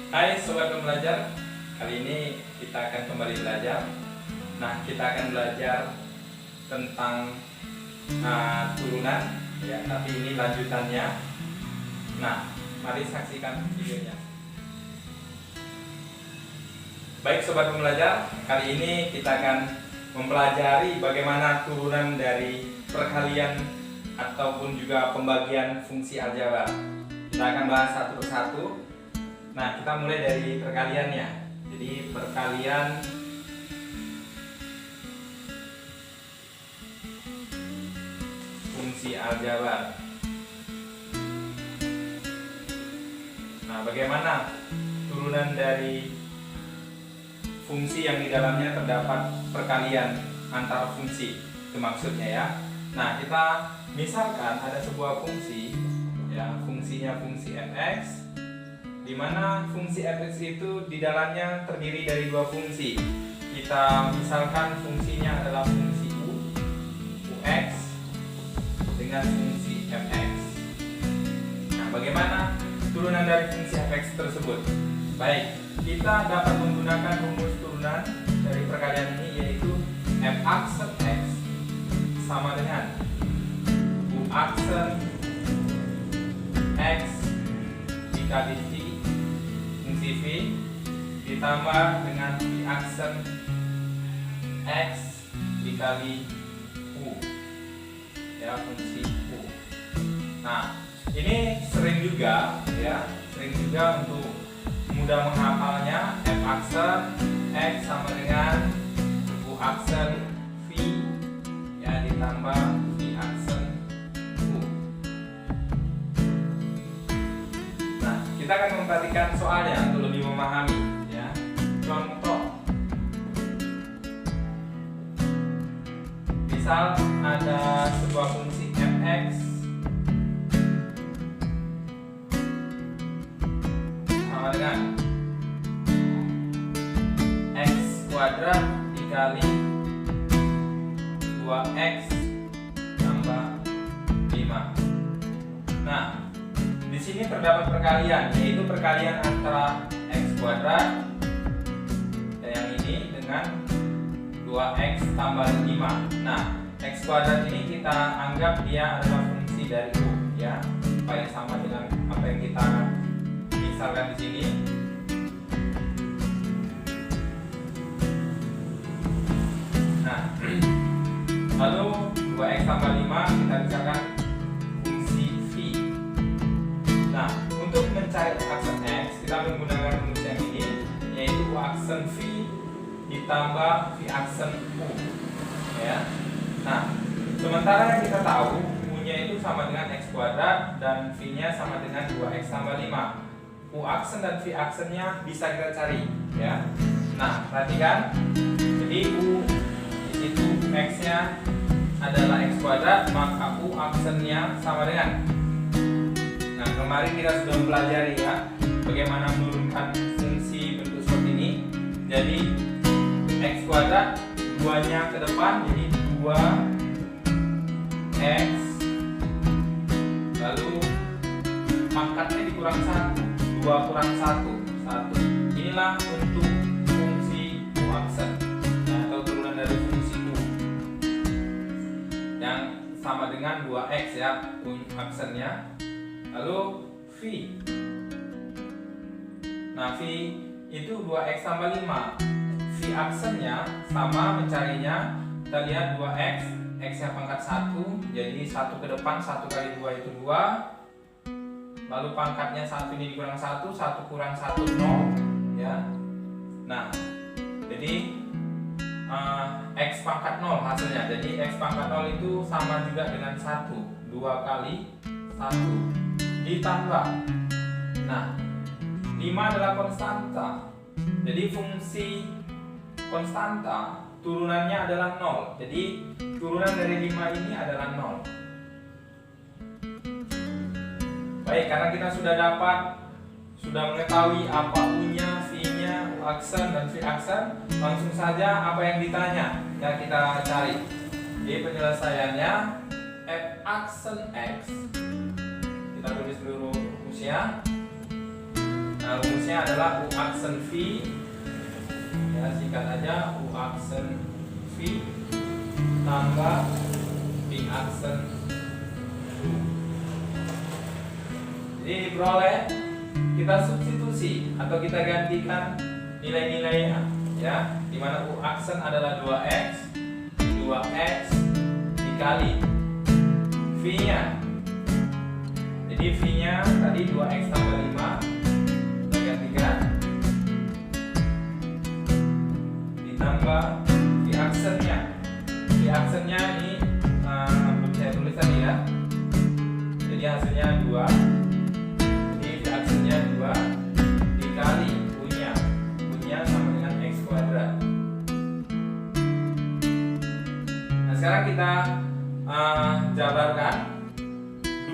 Hai Sobat Pembelajar, kali ini kita akan kembali belajar. Nah, kita akan belajar tentang turunan ya, tapi ini lanjutannya. Nah, mari saksikan videonya. Baik Sobat Pembelajar, kali ini kita akan mempelajari bagaimana turunan dari perkalian ataupun juga pembagian fungsi aljabar. Kita akan bahas satu persatu. Nah, kita mulai dari perkaliannya. Jadi perkalian fungsi aljabar. Nah, bagaimana turunan dari fungsi yang di dalamnya terdapat perkalian antar fungsi? Itu maksudnya ya. Nah, kita misalkan ada sebuah fungsi ya, fungsinya fungsi fx, di mana fungsi fx itu di dalamnya terdiri dari dua fungsi. Kita misalkan fungsinya adalah fungsi ux dengan fungsi fx. Nah, bagaimana turunan dari fungsi fx tersebut? Baik, kita dapat menggunakan rumus turunan dari perkalian ini, yaitu f aksen x sama dengan u aksen x dikali v fungsi v ditambah dengan v aksen x dikali u ya, fungsi u. Nah, ini sering juga untuk mudah menghafalnya, f aksen x sama dengan u aksen v ya ditambah v aksen u. Nah, kita akan memperhatikan soalnya untuk lebih memahami ya. Contoh, misal ada sebuah fungsi fx sama dengan x kuadrat dikali 2x tambah 5. Nah, di sini terdapat perkalian, yaitu perkalian antara x kuadrat yang ini dengan 2x tambah 5. Nah, x kuadrat ini kita anggap dia adalah fungsi dari u ya, supaya sama dengan apa yang kita misalkan di sini. Nah, lalu 2x tambah 5 kita misalkan fungsi v. Nah, untuk mencari u aksen x kita menggunakan rumus yang ini, yaitu u aksen v ditambah v aksen u ya. Nah, sementara yang kita tahu u-nya itu sama dengan x kuadrat dan v-nya sama dengan 2x tambah 5. U aksen dan v aksennya bisa kita cari ya. Nah, perhatikan. Jadi u di situ x-nya adalah x kuadrat, maka u aksennya sama dengan. Nah, kemarin kita sudah mempelajari ya bagaimana menurunkan fungsi bentuk seperti ini. Jadi x kuadrat 2-nya ke depan, jadi 2x, lalu pangkatnya dikurang 1, 2 kurang 1, 1. Inilah untuk fungsi u aksen atau turunan dari fungsi u yang sama dengan 2x ya, u aksennya. Lalu v, nah v itu 2x tambah 5. V aksennya sama, mencarinya kita lihat 2x, x nya pangkat 1, jadi 1 ke depan, 1 kali 2 itu 2. Lalu pangkatnya 1 ini dikurang 1, 1 kurang 1, 0 ya. Nah, jadi x pangkat 0 hasilnya. Jadi x pangkat 0 itu sama juga dengan 1, 2 kali 1 ditambah. Nah, 5 adalah konstanta. Jadi fungsi konstanta turunannya adalah 0. Jadi turunan dari 5 ini adalah 0. Baik, karena kita sudah mengetahui apa u-nya, v-nya, u aksen dan v aksen, langsung saja apa yang ditanya ya kita cari. Jadi penyelesaiannya f aksen x, kita tulis dulu rumusnya. Nah, rumus rumusnya adalah U aksen V, ya singkat aja U aksen V tambah V aksen U. Jadi diperoleh, kita substitusi atau kita gantikan nilai-nilainya, ya, dimana U aksen adalah 2x dikali V-nya. Jadi V-nya tadi 2x tambah 5 kita gantikan ditambah V aksennya. V aksennya ini belum saya tulis tadi ya. Jadi hasilnya 2. Jadi V aksennya 2 dikali U-nya. U-nya sama dengan x kuadrat. Nah, sekarang kita jabarkan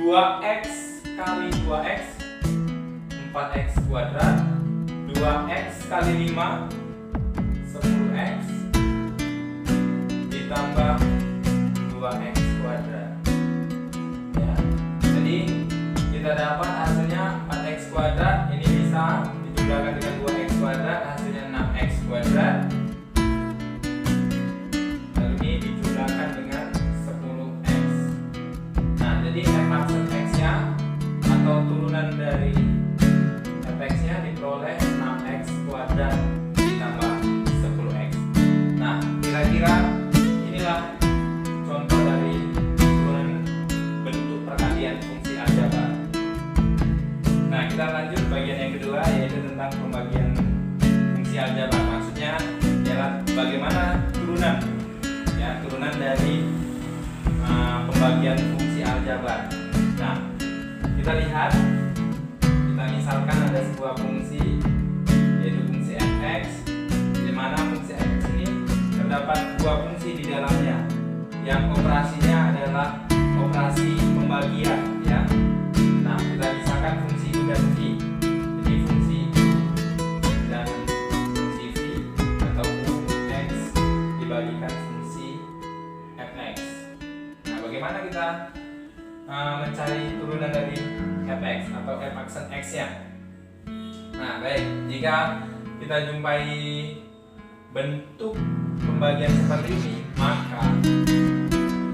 2x kali 2x 4x kuadrat, 2x kali 5 10x ditambah 2x kuadrat, ya. Jadi kita dapat hasilnya 4x kuadrat, ini bisa dijumlahkan dengan 2x kuadrat, hasilnya 6x kuadrat. Lalu ini dijumlahkan dengan 10x. Nah, jadi f aksen x-nya atau turunan dari fx-nya diperoleh 6x kuadrat ditambah 10x. Nah, kira-kira inilah contoh dari turunan bentuk perkalian fungsi aljabar. Nah, kita lanjut bagian yang kedua, yaitu tentang pembagian fungsi aljabar. Maksudnya adalah bagaimana turunan, ya, turunan dari pembagian fungsi aljabar. Nah, kita lihat, kita misalkan ada sebuah fungsi, yaitu fungsi fx, di mana fungsi fx ini terdapat dua fungsi di dalamnya, yang operasinya adalah operasi pembagian, ya. Nah, kita misalkan fungsi u dan v. Jadi fungsi u dan fungsi v atau u x dibagikan fungsi fx. Nah, bagaimana kita mencari turunan dari fx atau f aksen x-nya? Nah, baik, jika kita jumpai bentuk pembagian seperti ini, maka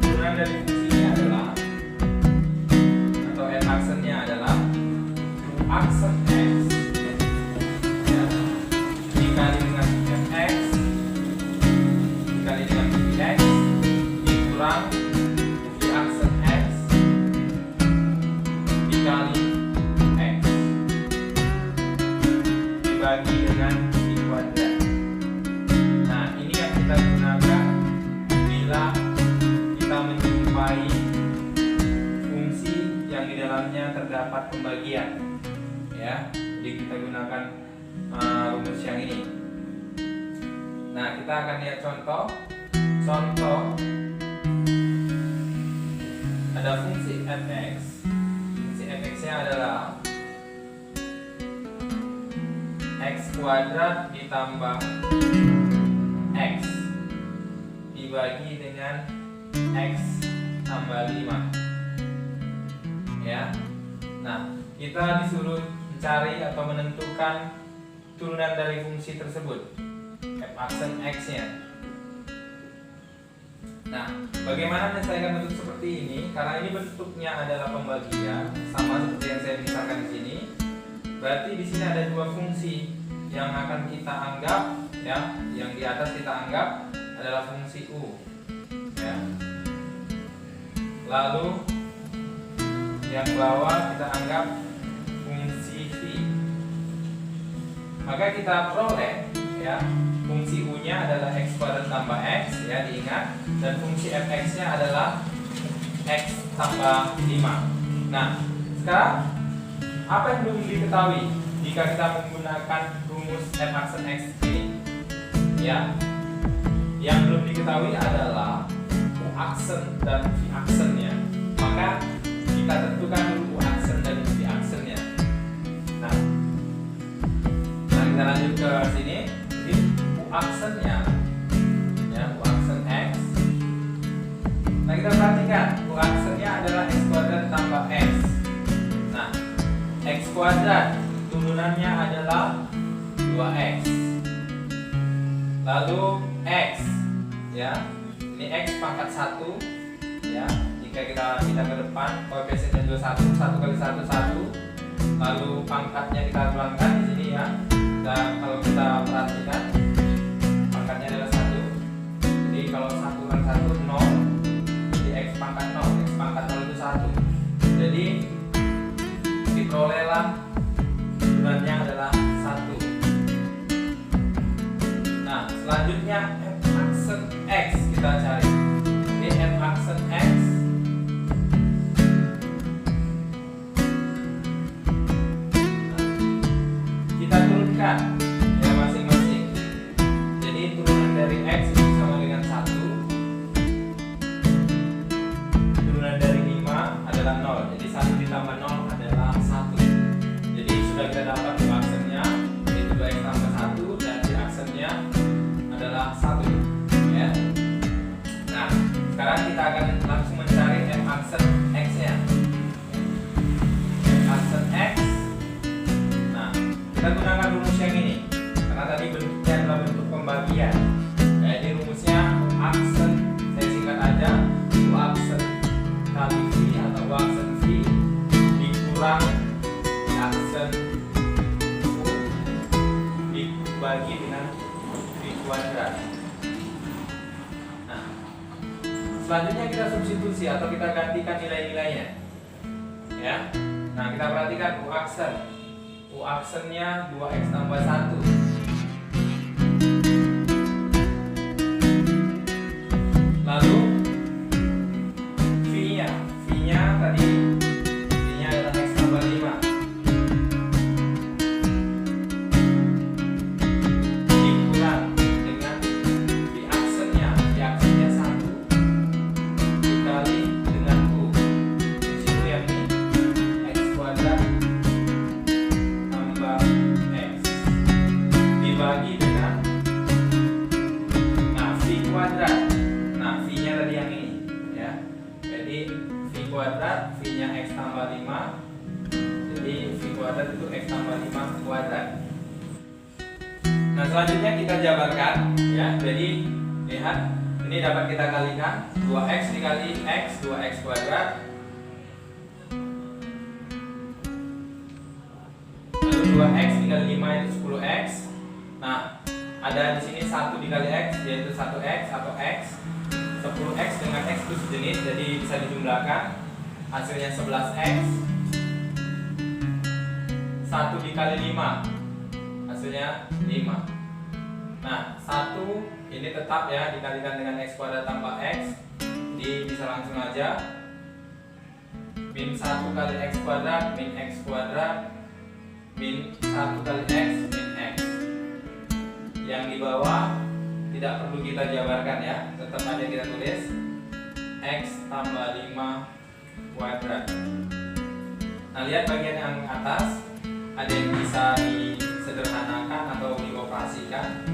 turunan dari fungsinya adalah atau f aksennya adalah u aksen x, ya, dikali dengan fx dikali dengan vx dikurang v aksen x dikali x dibagi dengan v kuadrat. Nah, ini yang kita gunakan bila kita menjumpai fungsi yang di dalamnya terdapat pembagian, ya. Jadi kita gunakan rumus yang ini. Nah, kita akan lihat contoh. Ada fungsi fx. Fungsi fx-nya adalah x kuadrat ditambah x dibagi dengan x tambah 5, ya. Nah, kita disuruh mencari atau menentukan turunan dari fungsi tersebut, f aksen x-nya. Nah, bagaimana menyelesaikan bentuk seperti ini? Karena ini bentuknya adalah pembagian, sama seperti yang saya misalkan di sini. Berarti di sini ada dua fungsi yang akan kita anggap, ya. Yang di atas kita anggap adalah fungsi u, ya. Lalu yang bawah kita anggap fungsi v. Maka kita peroleh, ya, fungsi u-nya adalah x kuadrat tambah x, ya, diingat, dan fungsi fx-nya adalah x tambah 5. Nah, sekarang apa yang belum diketahui jika kita menggunakan rumus f aksen x ini? Ya, yang belum diketahui adalah u aksen dan v aksennya. Maka kita tentukan dulu u aksen dan v aksennya. Nah, kita lanjut ke sini. Jadi u aksennya, ya, u aksen x. Nah, kita perhatikan u aksennya adalah x kuadrat tambah x. Nah, x kuadrat turunan turunannya adalah 2x. Lalu x, ya, ini x pangkat 1, ya. Jika kita ke depan, koefisiennya 21, 1 kali 1 1. Lalu pangkatnya kita ulangkan di sini, ya. Dan kalau kita perhatikan, pangkatnya adalah 1. Jadi kalau 1 kali 1 0. Jadi x pangkat 0, x pangkat 0 itu 1. Jadi diperolehlah turunannya adalah 1. Nah, selanjutnya f aksen x kita cari. Ini f aksen x. Kita turunkan ya masing-masing. Jadi turunan dari x itu sama dengan 1. Turunan dari 5 adalah 0. Jadi 1 ditambah 0 adalah 1. Jadi sudah kita dapat dua aksennya, yaitu 2x tambah 1, dan di aksennya adalah 1, ya. Nah, sekarang kita akan langsung mencari f aksen x nya. F aksen x. Nah, kita gunakan rumus yang ini karena tadi bentuknya adalah bentuk pembagian. Jadi rumusnya aksen, saya singkat aja, u aksen kali v atau u aksen v dikurang aksen u dibagi dengan v kuadrat. Nah, selanjutnya kita substitusi atau kita gantikan nilai-nilainya, ya. Nah, kita perhatikan u aksen. U aksennya 2x tambah 1. Lalu v-nya tadi v-nya adalah x tambah 5. Dikurang dengan v aksennya 1 dikali dengan u. Di situ yang ini x kuadrat tambah x dibagi dengan v kuadrat. Nah, v-nya tadi yang ini, ya. Jadi v kuadrat, v-nya x tambah 5. Jadi v kuadrat itu x tambah 5 kuadrat. Nah, selanjutnya kita jabarkan, ya. Jadi lihat, ini dapat kita kalikan 2x dikali x, 2x kuadrat. Lalu 2x dikali 5 itu 10x. Nah, ada di sini 1 dikali x yaitu 1x atau x. 10x dengan x itu sejenis, jadi bisa dijumlahkan. Hasilnya 11x. 1 dikali 5 hasilnya 5. Nah, 1 ini tetap ya dikalikan dengan x kuadrat tambah x. Jadi bisa langsung aja min 1 kali x kuadrat min x kuadrat min 1 kali x min x. Yang di bawah tidak perlu kita jabarkan ya, tetap aja kita tulis x tambah 5 kuadrat. Nah, lihat bagian yang atas, ada yang bisa disederhanakan atau dioperasikan,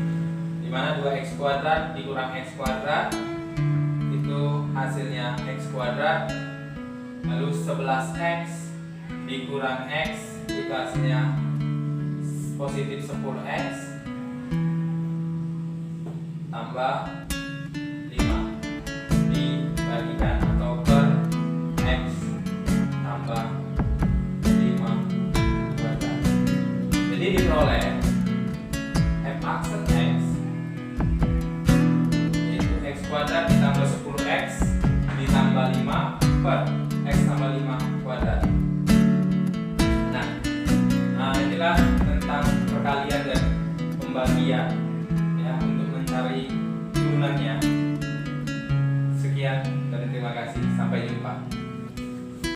dimana 2x kuadrat dikurang x kuadrat itu hasilnya x kuadrat. Lalu 11x dikurang x itu hasilnya positif 10x tambah 5 dibagikan atau per x tambah 5 kuadrat. Jadi diperoleh f aksen x yaitu x kuadrat ditambah 10x ditambah 5 per x tambah 5 kuadrat. Nah, inilah tentang perkalian dan pembagian ya, untuk mencari turunannya. Sekian dan terima kasih. Sampai jumpa.